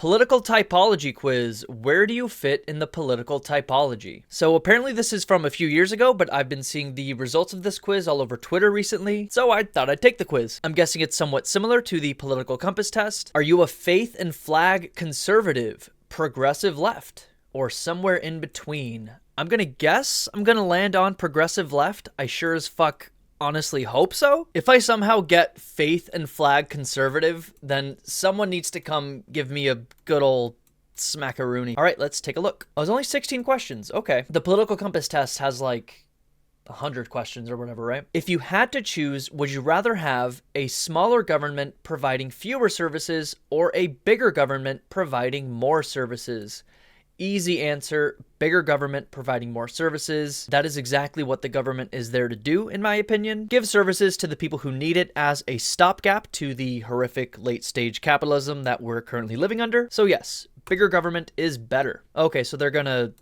Political typology quiz. Where do you fit in the political typology? So apparently this is from a few years ago, but I've been seeing the results of this quiz all over Twitter recently, so I thought I'd take the quiz. I'm guessing it's somewhat similar to the political compass test. Are you a faith and flag conservative, progressive left, or somewhere in between? I'm gonna guess I'm gonna land on progressive left. I sure as fuck honestly hope so. If I somehow get faith and flag conservative, then someone needs to come give me a good old smackaroony. All right, let's take a look. Oh, it's only 16 questions. Okay. The political compass test has like 100 questions or whatever, right? If you had to choose, would you rather have a smaller government providing fewer services or a bigger government providing more services? Easy answer, bigger government providing more services. That is exactly what the government is there to do, in my opinion. Give services to the people who need it as a stopgap to the horrific late-stage capitalism that we're currently living under. So yes, bigger government is better. Okay, so they're gonna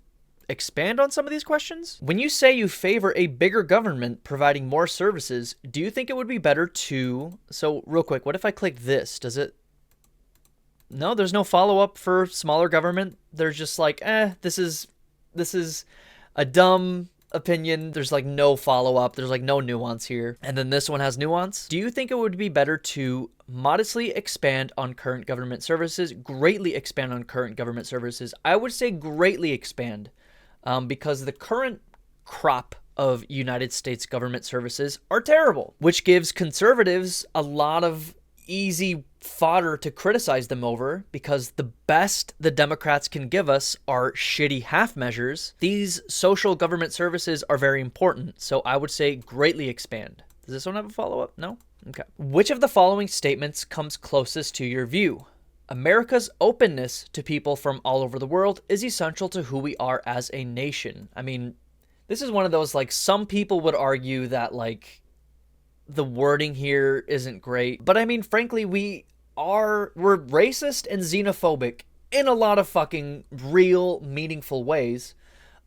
expand on some of these questions? When you say you favor a bigger government providing more services, do you think it would be better to... So real quick, what if I click this? Does it... No, there's no follow-up for smaller government. They're just like, this is a dumb opinion. There's like no follow-up. There's like no nuance here. And then this one has nuance. Do you think it would be better to modestly expand on current government services, greatly expand on current government services? I would say greatly expand, because the current crop of United States government services are terrible, which gives conservatives a lot of easy fodder to criticize them over, because the best the Democrats can give us are shitty half measures. These social government services are very important, so I would say greatly expand. Does this one have a follow-up? No? Okay. Which of the following statements comes closest to your view? America's openness to people from all over the world is essential to who we are as a nation. I mean, this is one of those, like, some people would argue that, like, the wording here isn't great. But I mean, frankly, we're racist and xenophobic in a lot of fucking real, meaningful ways.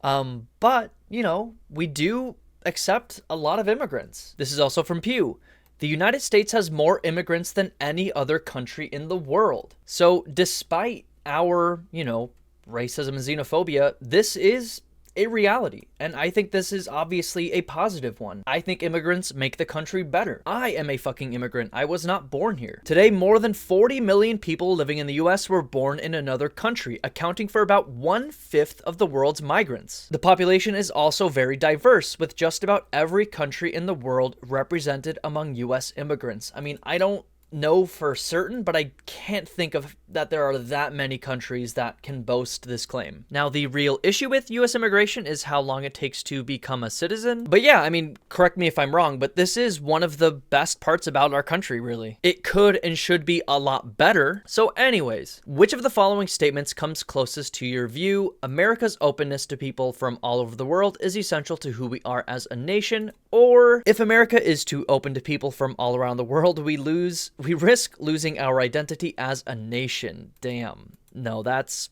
But, you know, we do accept a lot of immigrants. This is also from Pew. The United States has more immigrants than any other country in the world. So despite our, you know, racism and xenophobia, this is a reality, and I think this is obviously a positive one. I think immigrants make the country better. I am a fucking immigrant. I was not born here. Today, more than 40 million people living in the US were born in another country, accounting for about 1/5 of the world's migrants. The population is also very diverse, with just about every country in the world represented among US immigrants. I mean, I don't know for certain, but I can't think of that there are that many countries that can boast this claim. Now, the real issue with US immigration is how long it takes to become a citizen. But yeah, I mean, correct me if I'm wrong, but this is one of the best parts about our country, really. It could and should be a lot better. So anyways, which of the following statements comes closest to your view? America's openness to people from all over the world is essential to who we are as a nation. Or, if America is too open to people from all around the world, we risk losing our identity as a nation. Damn. No, that's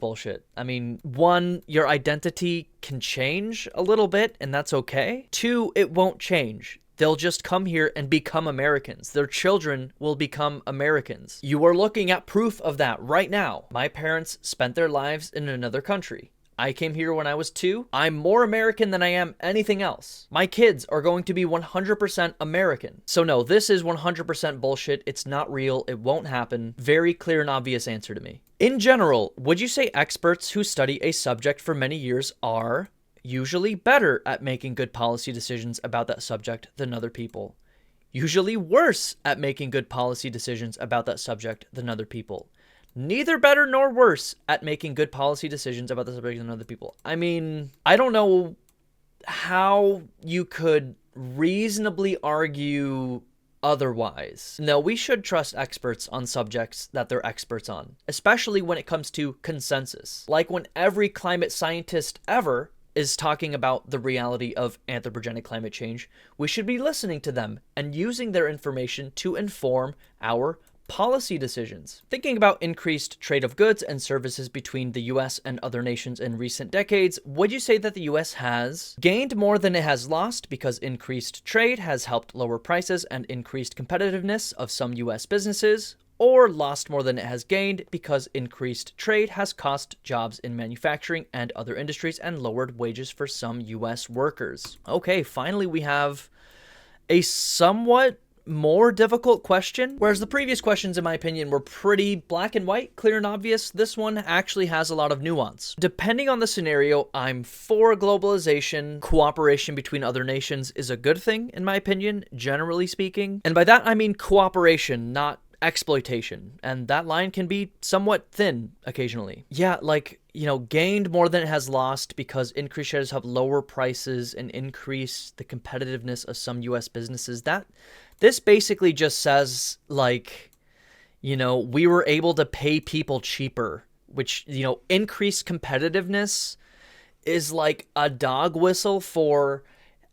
bullshit. I mean, one, your identity can change a little bit, and that's okay. Two, it won't change. They'll just come here and become Americans. Their children will become Americans. You are looking at proof of that right now. My parents spent their lives in another country. I came here when I was 2. I'm more American than I am anything else. My kids are going to be 100% American. So no, this is 100% bullshit. It's not real. It won't happen. Very clear and obvious answer to me. In general, would you say experts who study a subject for many years are usually better at making good policy decisions about that subject than other people? Usually worse at making good policy decisions about that subject than other people? Neither better nor worse at making good policy decisions about the subject than other people. I mean, I don't know how you could reasonably argue otherwise. No, we should trust experts on subjects that they're experts on, especially when it comes to consensus. Like when every climate scientist ever is talking about the reality of anthropogenic climate change, we should be listening to them and using their information to inform our policy decisions. Thinking about increased trade of goods and services between the US and other nations in recent decades, would you say that the US has gained more than it has lost because increased trade has helped lower prices and increased competitiveness of some US businesses? or lost more than it has gained because increased trade has cost jobs in manufacturing and other industries and lowered wages for some U.S. workers. Okay, finally we have a somewhat more difficult question. Whereas the previous questions, in my opinion, were pretty black and white, clear and obvious, this one actually has a lot of nuance. Depending on the scenario, I'm for globalization. Cooperation between other nations is a good thing, in my opinion, generally speaking. And by that, I mean cooperation, not exploitation. And that line can be somewhat thin occasionally. Yeah, like, gained more than it has lost because increased shares have lower prices and increase the competitiveness of some U.S. businesses. This basically just says, like, we were able to pay people cheaper, which, increased competitiveness is like a dog whistle for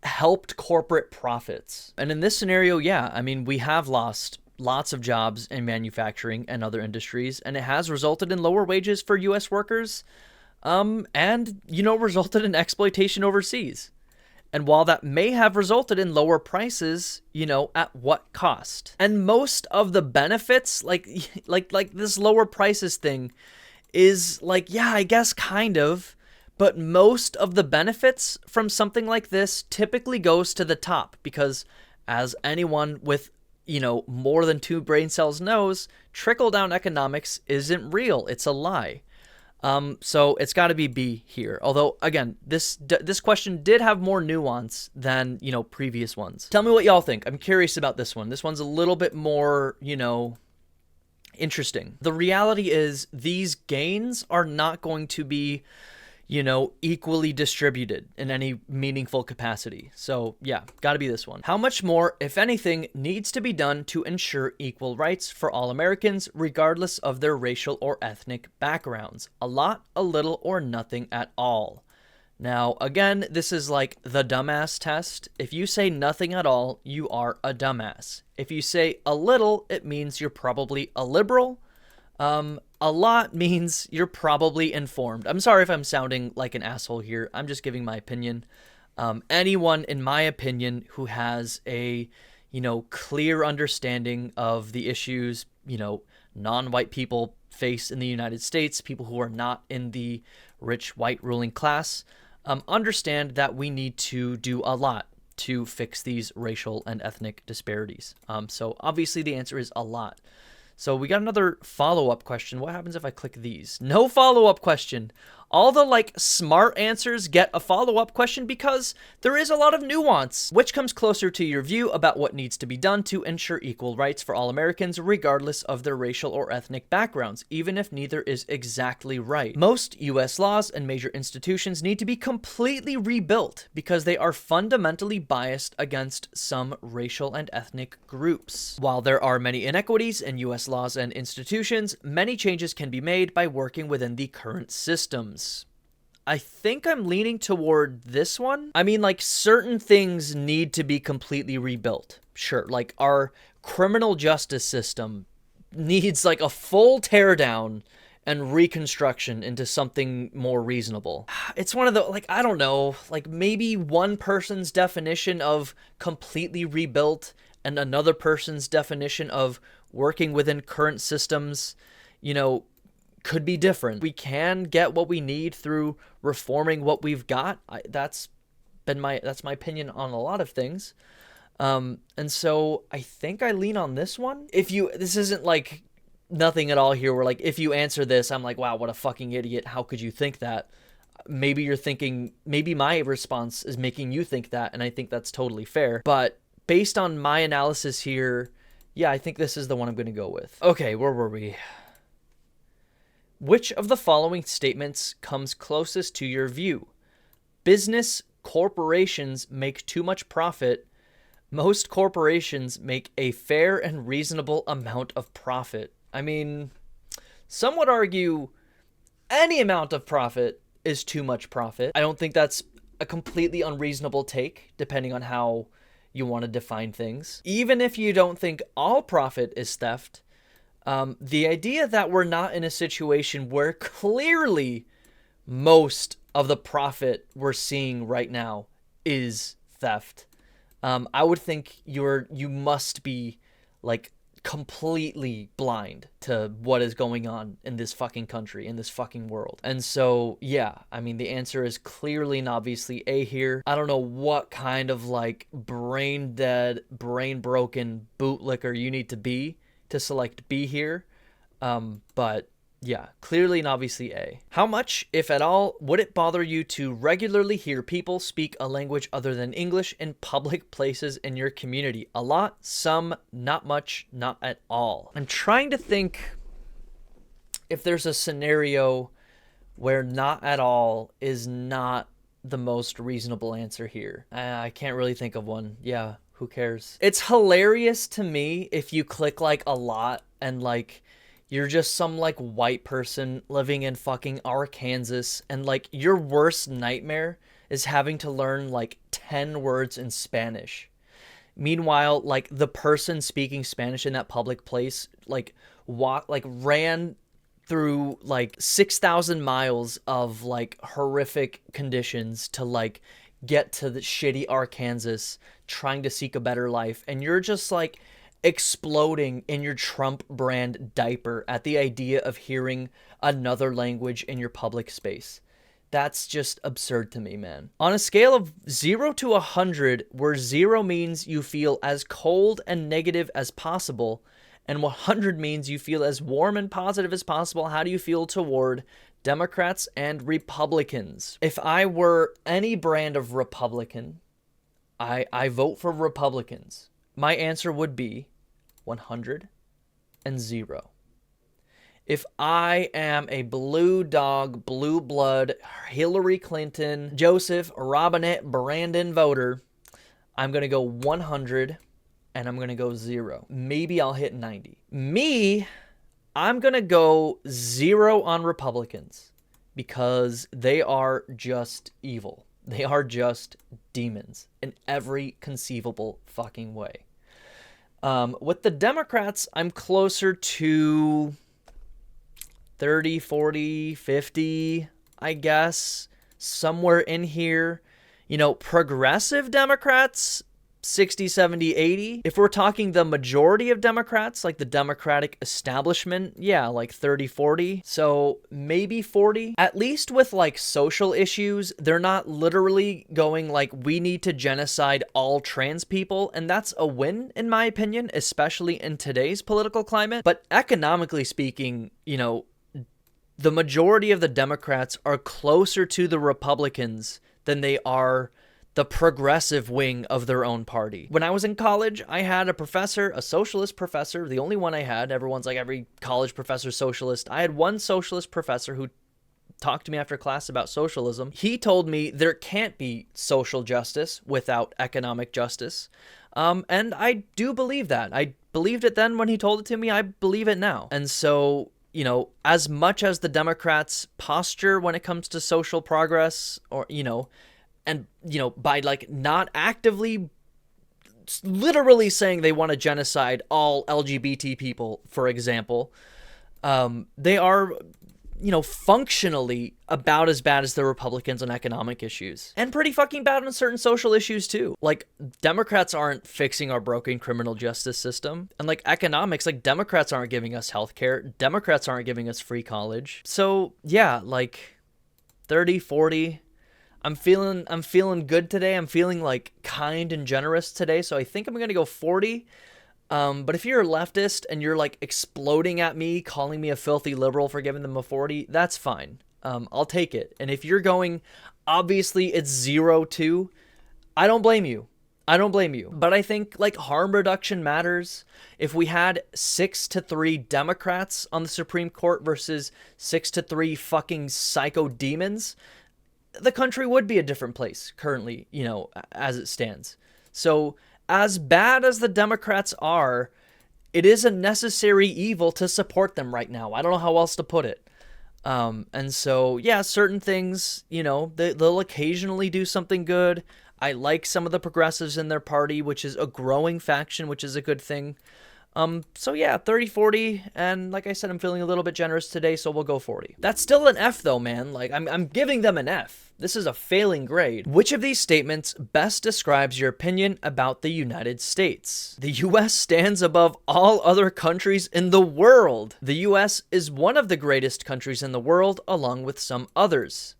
helped corporate profits. And in this scenario, yeah, I mean, we have lost lots of jobs in manufacturing and other industries, and it has resulted in lower wages for U.S. workers, and, resulted in exploitation overseas. And while that may have resulted in lower prices, at what cost? And most of the benefits, like this lower prices thing is like, yeah, I guess kind of, but most of the benefits from something like this typically goes to the top because, as anyone with more than 2 brain cells knows, trickle-down economics isn't real. It's a lie. So it's got to be B here. Although, again, this question did have more nuance than, previous ones. Tell me what y'all think. I'm curious about this one. This one's a little bit more, interesting. The reality is these gains are not going to be equally distributed in any meaningful capacity. So yeah, gotta be this one. How much more, if anything, needs to be done to ensure equal rights for all Americans, regardless of their racial or ethnic backgrounds? A lot, a little, or nothing at all. Now, again, this is like the dumbass test. If you say nothing at all, you are a dumbass. If you say a little, it means you're probably a liberal. A lot means you're probably informed. I'm sorry if I'm sounding like an asshole here. I'm just giving my opinion. Anyone, in my opinion, who has a, clear understanding of the issues, non-white people face in the United States, people who are not in the rich white ruling class, understand that we need to do a lot to fix these racial and ethnic disparities. So obviously the answer is a lot. So we got another follow-up question. What happens if I click these? No follow-up question. All the smart answers get a follow-up question because there is a lot of nuance. Which comes closer to your view about what needs to be done to ensure equal rights for all Americans, regardless of their racial or ethnic backgrounds, even if neither is exactly right? Most U.S. laws and major institutions need to be completely rebuilt because they are fundamentally biased against some racial and ethnic groups. While there are many inequities in U.S. laws and institutions, many changes can be made by working within the current systems. I think I'm leaning toward this one. I mean, certain things need to be completely rebuilt. Sure, our criminal justice system needs a full teardown and reconstruction into something more reasonable. It's one of the, I don't know, maybe one person's definition of completely rebuilt and another person's definition of working within current systems, could be different. We can get what we need through reforming what we've got. That's my opinion on a lot of things. And so I think I lean on this one. This isn't nothing at all here where if you answer this, I'm like, wow, what a fucking idiot. How could you think that? Maybe you're thinking, maybe my response is making you think that, and I think that's totally fair. But based on my analysis here, yeah, I think this is the one I'm going to go with. Okay, where were we? Which of the following statements comes closest to your view? Business corporations make too much profit. Most corporations make a fair and reasonable amount of profit. I mean, some would argue any amount of profit is too much profit. I don't think that's a completely unreasonable take, depending on how you want to define things. Even if you don't think all profit is theft, the idea that we're not in a situation where clearly most of the profit we're seeing right now is theft, I would think you must be completely blind to what is going on in this fucking country, in this fucking world. And so, yeah, I mean, the answer is clearly and obviously A here. I don't know what kind of like brain dead, brain broken bootlicker you need to be to select B here. But yeah, clearly and obviously A. How much, if at all, would it bother you to regularly hear people speak a language other than English in public places in your community? A lot, some, not much, not at all. I'm trying to think if there's a scenario where not at all is not the most reasonable answer here. I can't really think of one. Yeah, who cares? It's hilarious to me if you click like a lot and like you're just some like white person living in fucking Arkansas and like your worst nightmare is having to learn like 10 words in Spanish. Meanwhile, like the person speaking Spanish in that public place like ran through like 6,000 miles of like horrific conditions to like get to the shitty Arkansas trying to seek a better life, and you're just like exploding in your Trump brand diaper at the idea of hearing another language in your public space. That's just absurd to me, man. On a scale of 0 to 100, where 0 means you feel as cold and negative as possible, and 100 means you feel as warm and positive as possible, how do you feel toward Democrats and Republicans? If I were any brand of Republican, I vote for Republicans. My answer would be 100 and 0. If I am a blue dog, blue blood, Hillary Clinton, Joseph Robinette Brandon voter, I'm going to go 100 and I'm going to go 0. Maybe I'll hit 90. Me, I'm going to go 0 on Republicans because they are just evil. They are just demons in every conceivable fucking way. With the Democrats, I'm closer to 30, 40, 50, I guess, somewhere in here. You know, progressive Democrats, 60, 70, 80. If we're talking the majority of Democrats, like the Democratic establishment, yeah, like 30, 40. So maybe 40. At least with like social issues, they're not literally going like, we need to genocide all trans people. And that's a win, in my opinion, especially in today's political climate. But economically speaking, you know, the majority of the Democrats are closer to the Republicans than they are the progressive wing of their own party. When I was in college, I had a professor, a socialist professor, the only one I had. Everyone's like, every college professor socialist. I had one socialist professor who talked to me after class about socialism. He told me there can't be social justice without economic justice. And I do believe that. I believed it then when he told it to me. I believe it now. And so, you know, as much as the Democrats' posture when it comes to social progress, or, you know, and, you know, by like not actively, literally saying they want to genocide all LGBT people, for example, they are, you know, functionally about as bad as the Republicans on economic issues. And pretty fucking bad on certain social issues too. Like, Democrats aren't fixing our broken criminal justice system. And like economics, like Democrats aren't giving us healthcare. Democrats aren't giving us free college. So yeah, like 30, 40. I'm feeling good today. I'm feeling like kind and generous today. So I think I'm going to go 40. But if you're a leftist and you're like exploding at me, calling me a filthy liberal for giving them a 40, that's fine. I'll take it. And if you're going, obviously it's 0-2, I don't blame you. I don't blame you. But I think like harm reduction matters. If we had 6-3 Democrats on the Supreme Court versus 6-3 fucking psycho demons, the country would be a different place currently, you know, as it stands. So as bad as the Democrats are, it is a necessary evil to support them right now. I don't know how else to put it. And so, yeah, certain things, you know, they'll occasionally do something good. I like some of the progressives in their party, which is a growing faction, which is a good thing. So yeah, 30, 40, and like I said, I'm feeling a little bit generous today, so we'll go 40. That's still an F though, man. Like, I'm giving them an F. This is a failing grade. Which of these statements best describes your opinion about the United States? The US stands above all other countries in the world. The US is one of the greatest countries in the world, along with some others.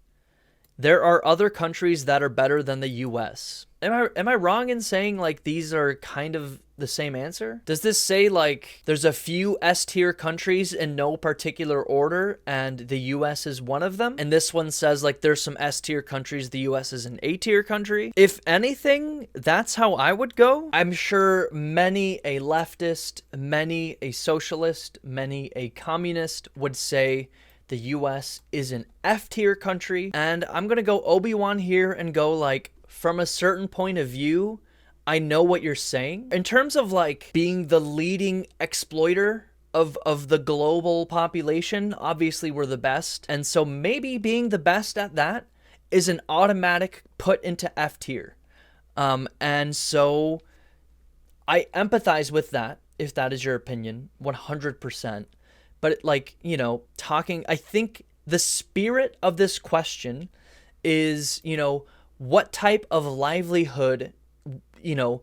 There are other countries that are better than the US. Am I wrong in saying like these are kind of the same answer? Does this say like there's a few S tier countries in no particular order and the US is one of them? And this one says like there's some S tier countries, the US is an A tier country? If anything, that's how I would go. I'm sure many a leftist, many a socialist, many a communist would say the US is an F tier country. And I'm gonna go Obi-Wan here and go like, from a certain point of view, I know what you're saying. In terms of like being the leading exploiter of the global population, obviously we're the best. And so maybe being the best at that is an automatic put into F tier. And so I empathize with that, if that is your opinion, 100%. But like, you know, I think the spirit of this question is, you know, what type of livelihood, you know,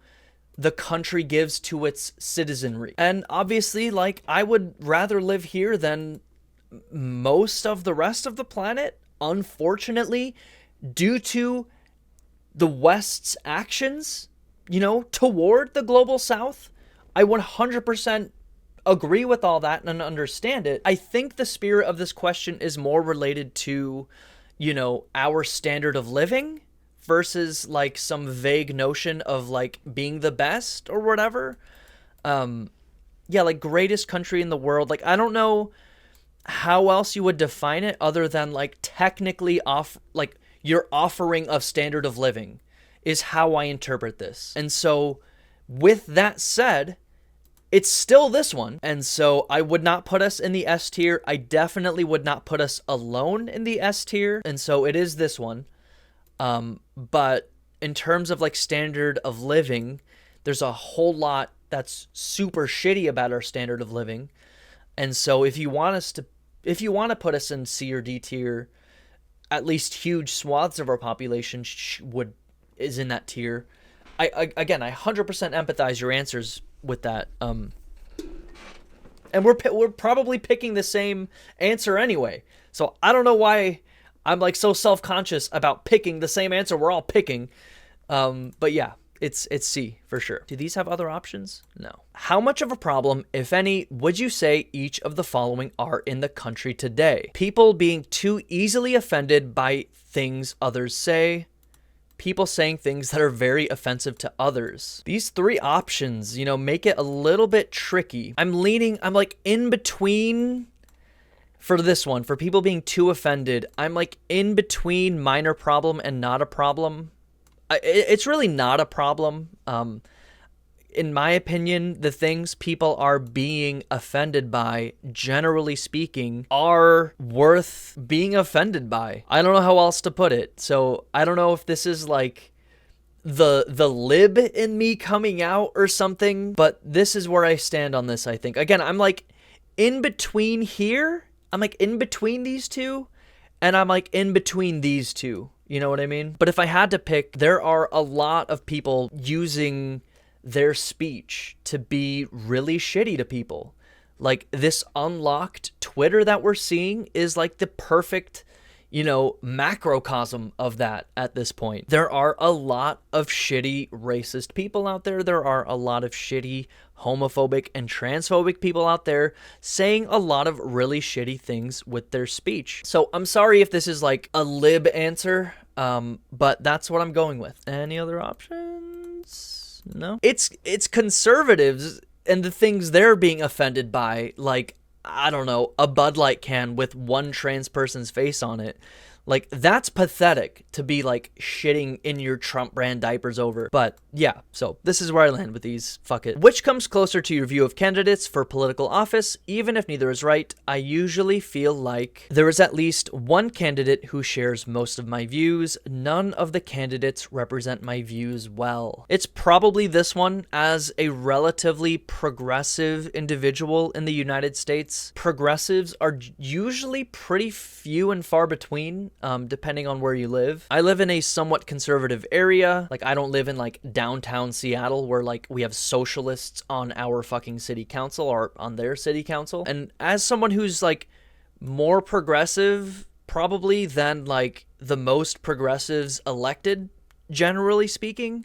the country gives to its citizenry. And obviously, like, I would rather live here than most of the rest of the planet, unfortunately, due to the West's actions, you know, toward the global South. I 100% agree with all that and understand it. I think the spirit of this question is more related to, you know, our standard of living versus like some vague notion of like being the best or whatever. Yeah, like greatest country in the world. Like, I don't know how else you would define it other than like technically like your offering of standard of living is how I interpret this. And so with that said, it's still this one. And so I would not put us in the S tier. I definitely would not put us alone in the S tier. And so it is this one. But in terms of like standard of living, there's a whole lot that's super shitty about our standard of living. And so if you want to put us in C or D tier, at least huge swaths of our population is in that tier. I 100% empathize your answers with that. And we're probably picking the same answer anyway. So I don't know why I'm like so self-conscious about picking the same answer we're all picking. But yeah, it's C for sure. Do these have other options? No. How much of a problem, if any, would you say each of the following are in the country today? People being too easily offended by things others say. People saying things that are very offensive to others. These three options, you know, make it a little bit tricky. I'm like in between for this one, for people being too offended. I'm like in between minor problem and not a problem. It's really not a problem. In my opinion, the things people are being offended by, generally speaking, are worth being offended by. I don't know how else to put it. So I don't know if this is like the lib in me coming out or something, but this is where I stand on this, I think. Again, I'm like in between here. I'm like in between these two, and I'm like in between these two. You know what I mean? But if I had to pick, there are a lot of people using their speech to be really shitty to people. Like this unlocked Twitter that we're seeing is like the perfect, you know, macrocosm of that at this point. There are a lot of shitty racist people out there. There are a lot of shitty homophobic and transphobic people out there saying a lot of really shitty things with their speech. So I'm sorry if this is like a lib answer, but that's what I'm going with. Any other options? No. It's conservatives and the things they're being offended by, like, I don't know, a Bud Light can with one trans person's face on it. Like, that's pathetic to be, like, shitting in your Trump brand diapers over. But, yeah, so this is where I land with these. Fuck it. Which comes closer to your view of candidates for political office? Even if neither is right, I usually feel like there is at least one candidate who shares most of my views. None of the candidates represent my views well. It's probably this one. As a relatively progressive individual in the United States, progressives are usually pretty few and far between. Depending on where you live. I live in a somewhat conservative area. Like, I don't live in, like, downtown Seattle where, like, we have socialists on our fucking city council or on their city council. And as someone who's, like, more progressive probably than, like, the most progressives elected, generally speaking,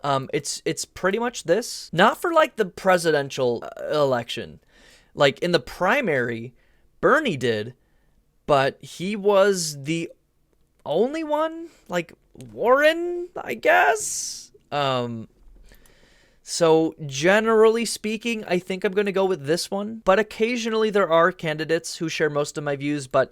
it's pretty much this. Not for, like, the presidential election. Like, in the primary, Bernie did, but he was the only one, like Warren, I guess. So generally speaking, I think I'm going to go with this one. But occasionally there are candidates who share most of my views, but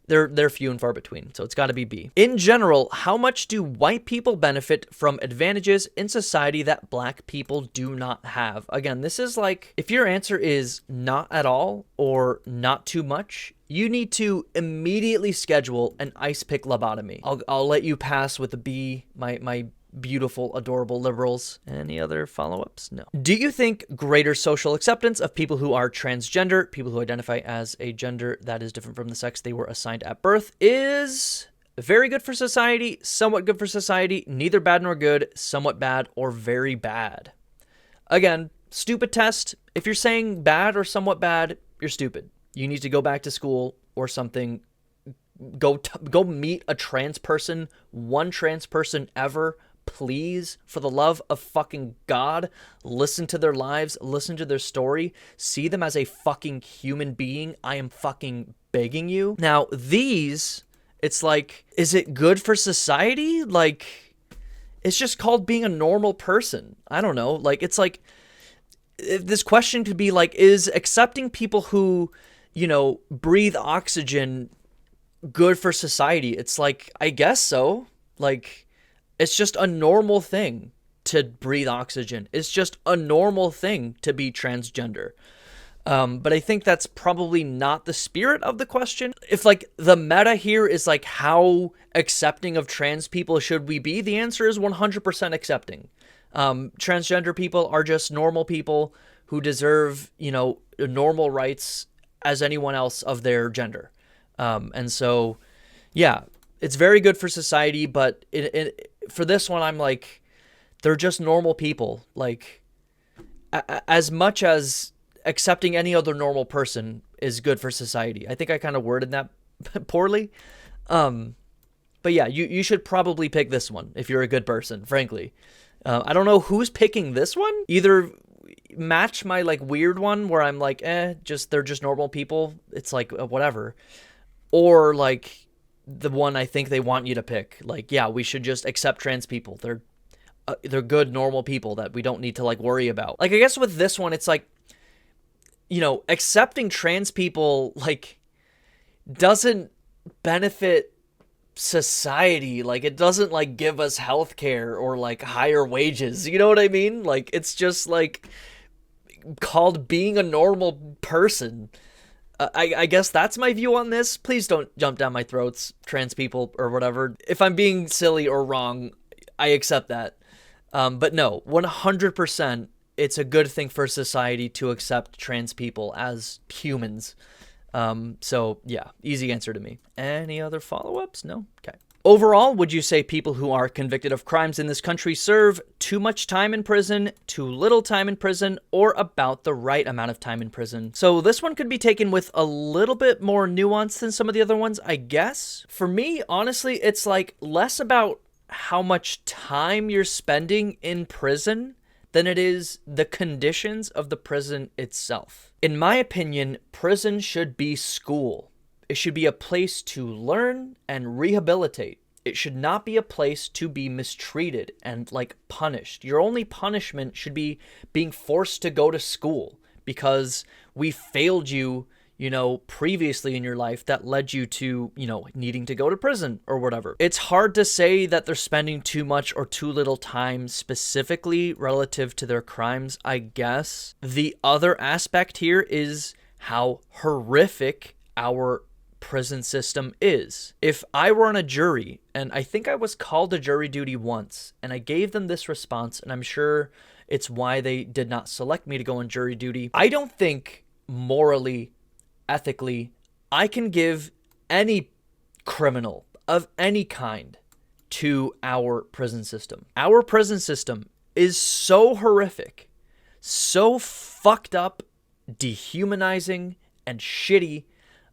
they're few and far between. So it's got to be B. In general, how much do white people benefit from advantages in society that black people do not have? Again, this is like, if your answer is not at all or not too much, you need to immediately schedule an ice pick lobotomy. I'll let you pass with a B, my beautiful, adorable liberals. Any other follow-ups? No. Do you think greater social acceptance of people who are transgender, people who identify as a gender that is different from the sex they were assigned at birth, is very good for society, somewhat good for society, neither bad nor good, somewhat bad, or very bad? Again, stupid test. If you're saying bad or somewhat bad, you're stupid. You need to go back to school or something. Go meet a trans person, one trans person ever. Please, for the love of fucking God, listen to their lives, listen to their story, see them as a fucking human being. I am fucking begging you. Now, these, it's like, is it good for society? Like, it's just called being a normal person. I don't know. Like, it's like, this question could be like, is accepting people who, you know, breathe oxygen good for society? It's like, I guess so. Like, it's just a normal thing to breathe oxygen. It's just a normal thing to be transgender. But I think that's probably not the spirit of the question. If, like, the meta here is, like, how accepting of trans people should we be? The answer is 100% accepting. Transgender people are just normal people who deserve, you know, normal rights as anyone else of their gender. And so, yeah, it's very good for society, but for this one, I'm like, they're just normal people. Like, as much as accepting any other normal person is good for society. I think I kind of worded that poorly. But yeah, you should probably pick this one if you're a good person, frankly. I don't know who's picking this one. Either match my, like, weird one where I'm like, they're just normal people. It's like, whatever. Or, like, the one I think they want you to pick. Like, yeah, we should just accept trans people. They're good, normal people that we don't need to, like, worry about. Like, I guess with this one, it's like, you know, accepting trans people, like, doesn't benefit society. Like, it doesn't, like, give us healthcare or, like, higher wages. You know what I mean? Like, it's just, like, called being a normal person. I guess that's my view on this. Please don't jump down my throats, trans people or whatever. If I'm being silly or wrong, I accept that. But no, 100%, it's a good thing for society to accept trans people as humans. So yeah, easy answer to me. Any other follow-ups? No? Okay. Overall, would you say people who are convicted of crimes in this country serve too much time in prison, too little time in prison, or about the right amount of time in prison? So this one could be taken with a little bit more nuance than some of the other ones, I guess. For me, honestly, it's like less about how much time you're spending in prison than it is the conditions of the prison itself. In my opinion, prison should be school. It should be a place to learn and rehabilitate. It should not be a place to be mistreated and, like, punished. Your only punishment should be being forced to go to school because we failed you, previously in your life that led you to, needing to go to prison or whatever. It's hard to say that they're spending too much or too little time specifically relative to their crimes, I guess. The other aspect here is how horrific our prison system is. If I were on a jury, and I think I was called to jury duty once, and I gave them this response, and I'm sure it's why they did not select me to go on jury duty, I don't think morally, ethically, I can give any criminal of any kind to our prison system. Our prison system is so horrific, so fucked up, dehumanizing, and shitty,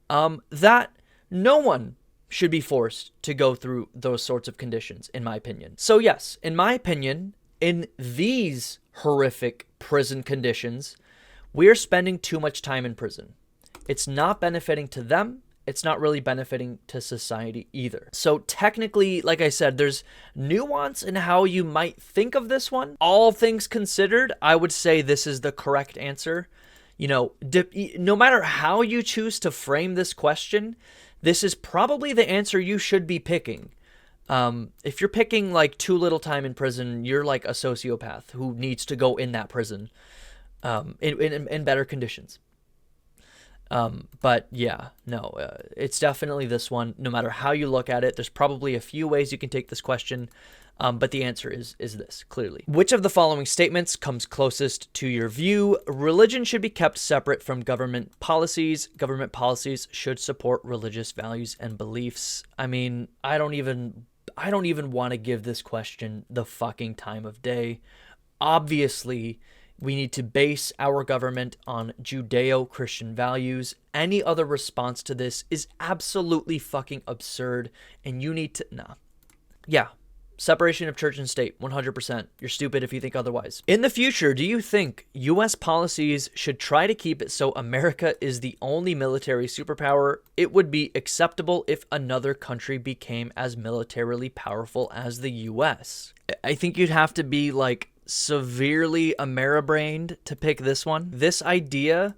that no one should be forced to go through those sorts of conditions, in my opinion. So yes, in my opinion, in these horrific prison conditions, we are spending too much time in prison. It's not benefiting to them. It's not really benefiting to society either. So technically, like I said, there's nuance in how you might think of this one. All things considered, I would say this is the correct answer. No matter how you choose to frame this question, this is probably the answer you should be picking. If you're picking like too little time in prison, you're like a sociopath who needs to go in that prison in better conditions. But yeah, no, it's definitely this one. No matter how you look at it, there's probably a few ways you can take this question. But the answer is this, clearly. Which of the following statements comes closest to your view? Religion should be kept separate from government policies. Government policies should support religious values and beliefs. I mean, I don't even want to give this question the fucking time of day. Obviously, we need to base our government on Judeo-Christian values. Any other response to this is absolutely fucking absurd, and you need to... Nah. Yeah. Separation of church and state, 100%. You're stupid if you think otherwise. In the future, do you think U.S. policies should try to keep it so America is the only military superpower? It would be acceptable if another country became as militarily powerful as the U.S. I think you'd have to be, like, severely Ameribrained to pick this one. This idea,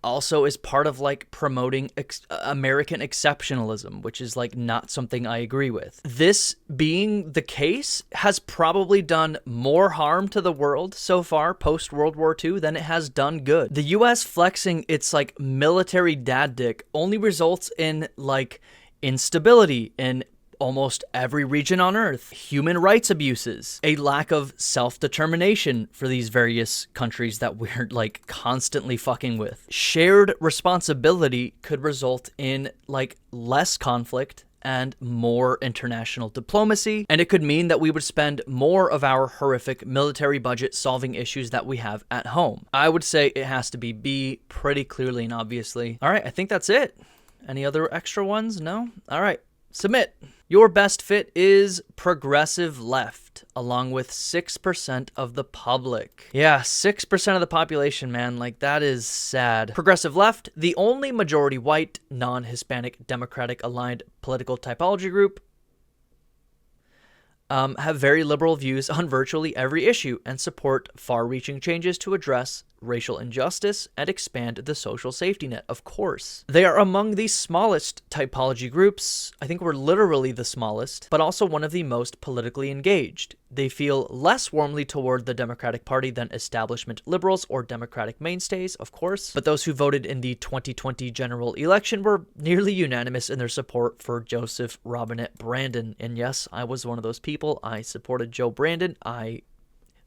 also is part of like promoting American exceptionalism, which is like not something I agree with. This being the case has probably done more harm to the world so far post World War II than it has done good. The US flexing its like military dad dick only results in like instability in almost every region on Earth, human rights abuses, a lack of self-determination for these various countries that we're like constantly fucking with. Shared responsibility could result in like less conflict and more international diplomacy, and it could mean that we would spend more of our horrific military budget solving issues that we have at home. I would say it has to be B, pretty clearly and obviously. All right, I think that's it. Any other extra ones? No? All right, submit. Your best fit is progressive left, along with 6% of the public. Yeah, 6% of the population, man. Like, that is sad. Progressive left, the only majority white, non-Hispanic, Democratic-aligned political typology group, have very liberal views on virtually every issue and support far-reaching changes to address racial injustice and expand the social safety net, of course. They are among the smallest typology groups. I think we're literally the smallest, but also one of the most politically engaged. They feel less warmly toward the Democratic Party than establishment liberals or Democratic mainstays, of course. But those who voted in the 2020 general election were nearly unanimous in their support for Joseph Robinette Brandon. And yes, I was one of those people. I supported Joe Brandon. I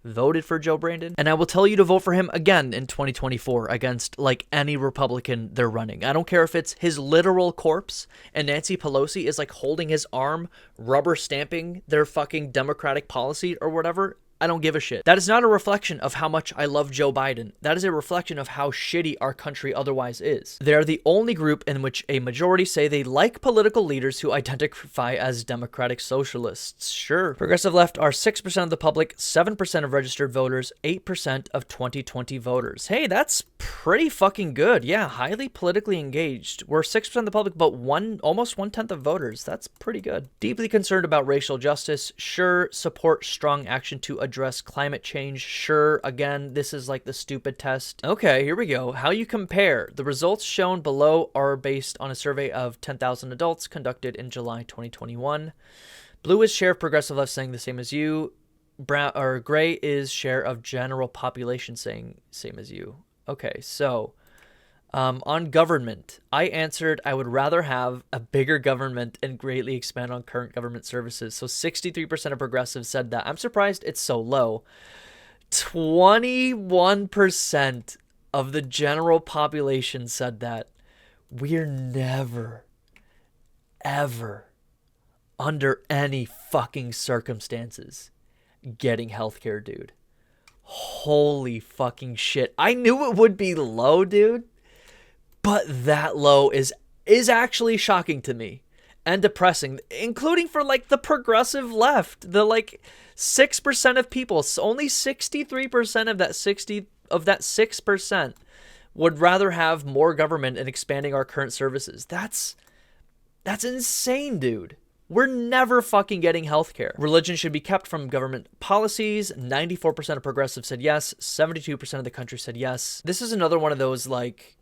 voted for Joe Brandon, and I will tell you to vote for him again in 2024 against like any Republican they're running. I don't care if it's his literal corpse and Nancy Pelosi is like holding his arm, rubber stamping their fucking Democratic policy or whatever. I don't give a shit. That is not a reflection of how much I love Joe Biden. That is a reflection of how shitty our country otherwise is. They are the only group in which a majority say they like political leaders who identify as democratic socialists. Sure. Progressive left are 6% of the public, 7% of registered voters, 8% of 2020 voters. Hey, that's pretty fucking good. Yeah, highly politically engaged. We're 6% of the public, but almost 1/10 of voters. That's pretty good. Deeply concerned about racial justice. Sure. Support strong action to address climate change? Sure. Again, this is like the stupid test. Okay, here we go. How you compare. The results shown below are based on a survey of 10,000 adults conducted in July 2021. Blue is share of progressive left saying the same as you. Brown or gray is share of general population saying same as you. Okay, so on government, I answered I would rather have a bigger government and greatly expand on current government services. So 63% of progressives said that. I'm surprised it's so low. 21% of the general population said that. We're never, ever, under any fucking circumstances, getting healthcare, dude. Holy fucking shit. I knew it would be low, dude. But that low is actually shocking to me and depressing, including for like the progressive left. The like 6% of people, only 63% of that 6% would rather have more government and expanding our current services. That's insane, dude. We're never fucking getting healthcare. Religion should be kept from government policies. 94% of progressives said yes. 72% of the country said yes. This is another one of those like,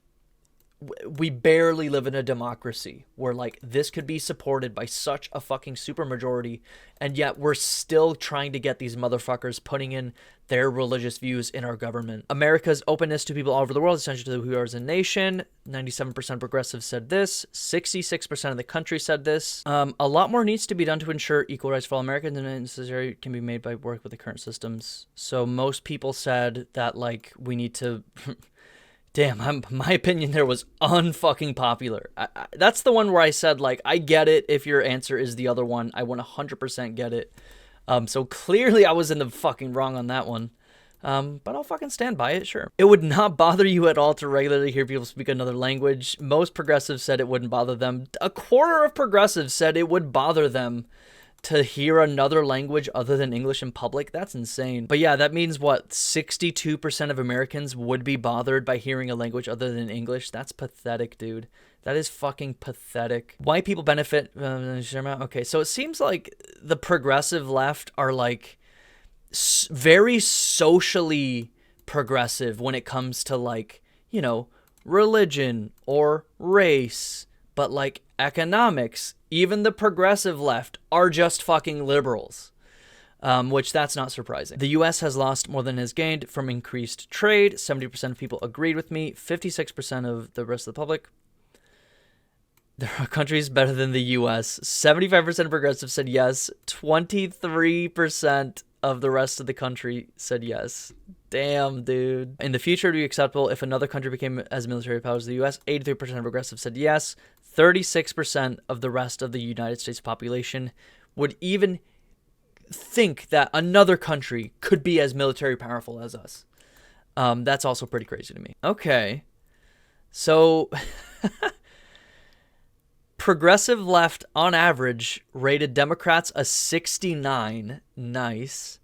we barely live in a democracy where like this could be supported by such a fucking supermajority, and yet we're still trying to get these motherfuckers putting in their religious views in our government. America's openness to people all over the world is essential to who we are as a nation. 97% progressives said this. 66% of the country said this. A lot more needs to be done to ensure equal rights for all Americans, and necessary can be made by work with the current systems. So most people said that like we need to damn, my opinion there was unfucking popular. That's the one where I said, like, I get it if your answer is the other one. I 100% get it. So clearly I was in the fucking wrong on that one. But I'll fucking stand by it, sure. It would not bother you at all to regularly hear people speak another language. Most progressives said it wouldn't bother them. A quarter of progressives said it would bother them to hear another language other than English in public. That's insane. But yeah, that means what, 62% of Americans would be bothered by hearing a language other than English? That's pathetic, dude. That is fucking pathetic. Why people benefit? Okay, so it seems like the progressive left are like very socially progressive when it comes to like, you know, religion or race, but like economics, even the progressive left are just fucking liberals, which that's not surprising. The U.S. has lost more than it has gained from increased trade. 70% of people agreed with me. 56% of the rest of the public. There are countries better than the U.S. 75% of progressives said yes. 23% of the rest of the country said yes. Damn, dude. In the future, it would be acceptable if another country became as military power as the U.S. 83% of progressives said yes. 36% of the rest of the United States population would even think that another country could be as military powerful as us. That's also pretty crazy to me. Okay. So progressive left, on average, rated Democrats a 69. Nice.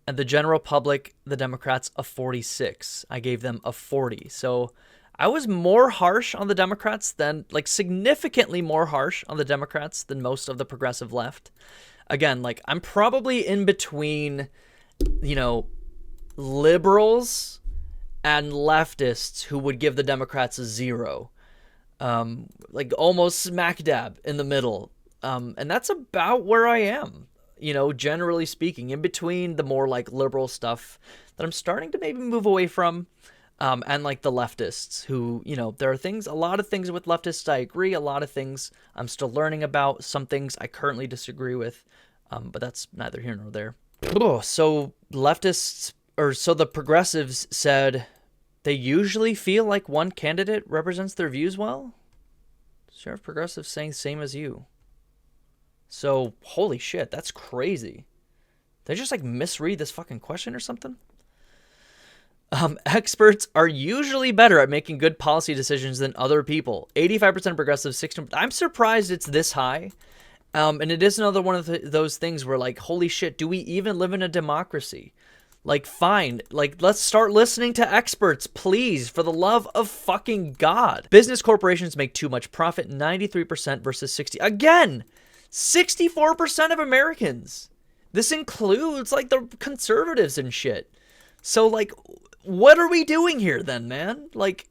And the general public, the Democrats, a 46. I gave them a 40. So I was more harsh on the Democrats than, like, significantly more harsh on the Democrats than most of the progressive left. Again, like, I'm probably in between, you know, liberals and leftists who would give the Democrats a 0. Like, almost smack dab in the middle. And that's about where I am, you know, generally speaking, in between the more, like, liberal stuff that I'm starting to maybe move away from. And like the leftists who, you know, there are things, a lot of things with leftists I agree, a lot of things I'm still learning about, some things I currently disagree with, but that's neither here nor there. So leftists, or so the progressives said they usually feel like one candidate represents their views well. Sheriff progressives saying same as you. So holy shit, that's crazy. They just like misread this fucking question or something? Experts are usually better at making good policy decisions than other people. 85% progressive, 60%. I'm surprised it's this high. And it is another one of those things where, like, holy shit, do we even live in a democracy? Like, fine. Like, let's start listening to experts, please, for the love of fucking God. Business corporations make too much profit, 93% versus 60. Again, 64% of Americans This includes like the conservatives and shit. So like, what are we doing here then, man? Like,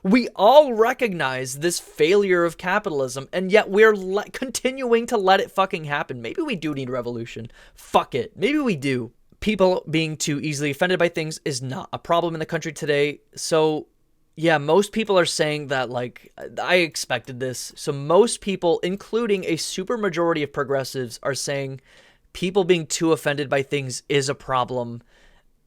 we all recognize this failure of capitalism, and yet we're continuing to let it fucking happen. Maybe we do need revolution. Fuck it. Maybe we do. People being too easily offended by things is not a problem in the country today. So, yeah, most people are saying that, like, I expected this. So most people, including a super majority of progressives, are saying people being too offended by things is a problem.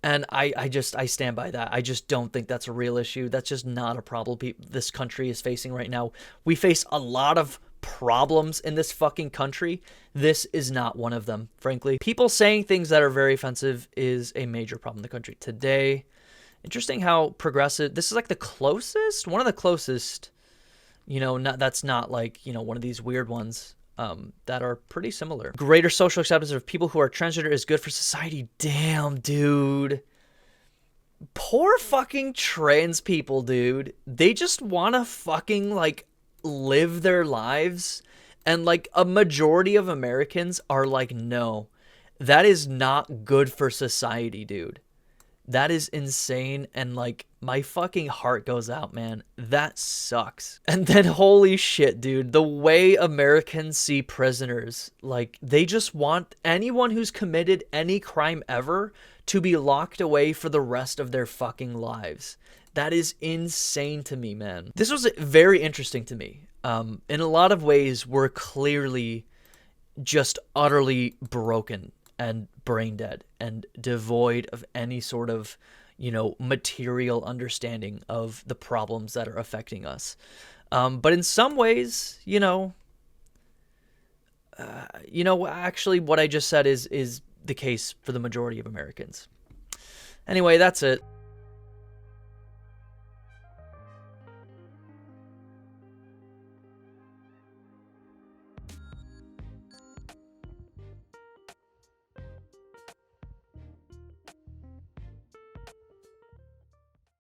And I stand by that. I just don't think that's a real issue. That's just not a problem this country is facing right now. We face a lot of problems in this fucking country. This is not one of them, frankly. People saying things that are very offensive is a major problem in the country today. Interesting how progressive, this is like the closest, one of the closest, that's not like, one of these weird ones. That are pretty similar. Greater social acceptance of people who are transgender is good for society. Damn, dude. Poor fucking trans people, dude. They just want to fucking, like, live their lives. And, like, a majority of Americans are like, no, that is not good for society, dude. That is insane, and like my fucking heart goes out, man. That sucks. And then holy shit, dude, the way Americans see prisoners, like they just want anyone who's committed any crime ever to be locked away for the rest of their fucking lives. That is insane to me, man. This was very interesting to me. In a lot of ways, we're clearly just utterly broken and brain dead and devoid of any sort of, material understanding of the problems that are affecting us. But in some ways, actually what I just said is the case for the majority of Americans. Anyway, that's it.